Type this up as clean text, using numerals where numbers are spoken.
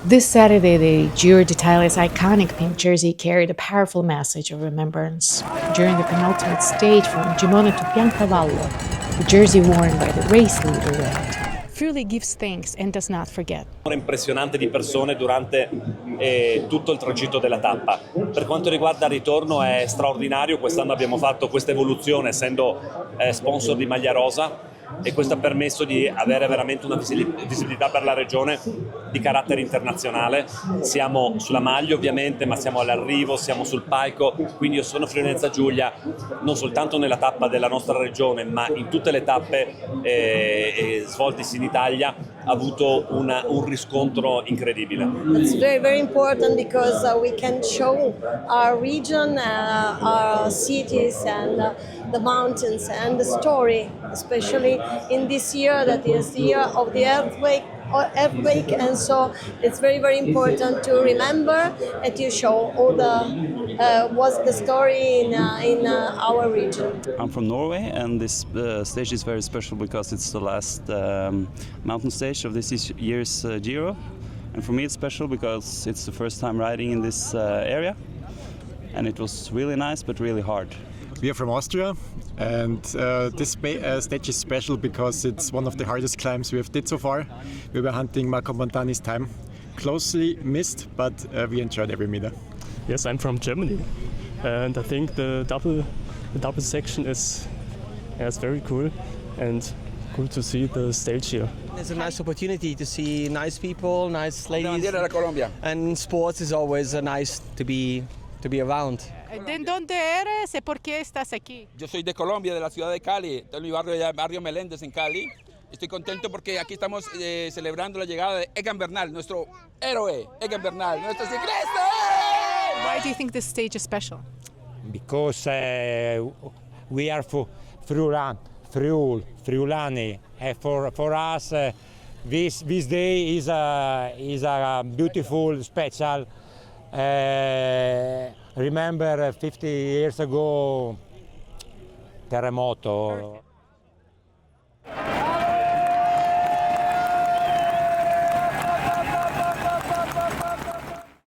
This Saturday, the Giro d'Italia's iconic pink jersey carried a powerful message of remembrance. During the penultimate stage from Gemona to Piancavallo, the jersey worn by the race leader read, Friuli gives thanks and does not forget. Impressionante di persone durante tutto il tragitto della tappa. Per quanto riguarda il ritorno è straordinario, quest'anno abbiamo fatto questa evoluzione essendo sponsor di maglia rosa e questo ha permesso di avere veramente una visibilità per la regione di carattere internazionale. Siamo sulla maglia ovviamente, ma siamo all'arrivo, siamo sul palco, quindi io sono Friuli Venezia Giulia non soltanto nella tappa della nostra regione, ma in tutte le tappe svoltesi in Italia ha avuto un riscontro incredibile. It's very, very important because we can show our region, our cities and the mountains and the story, especially in this year that is the year of the earthquake, and so it's very, very important to remember and to show all the what's the story in our region. I'm from Norway, and this stage is very special because it's the last mountain stage of this year's Giro. And for me it's special because it's the first time riding in this area, and it was really nice but really hard. We are from Austria, and this stage is special because it's one of the hardest climbs we have did so far. We were hunting Marco Montani's time. Closely missed, but we enjoyed every meter. Yes, I'm from Germany, and I think the double section is very cool and cool to see the stage here. It's a nice opportunity to see nice people, nice ladies, and sports is always nice to be around. ¿De dónde eres y por qué estás aquí? Yo soy de Colombia, de la ciudad de Cali, de mi barrio Meléndez en Cali. Estoy contento porque aquí estamos celebrando la llegada de Egan Bernal, nuestro héroe, Egan Bernal, nuestro ciclista. Why do you think this stage is special? Because we are Friulani. For us, this day is a beautiful, special. Remember 50 years ago, terremoto.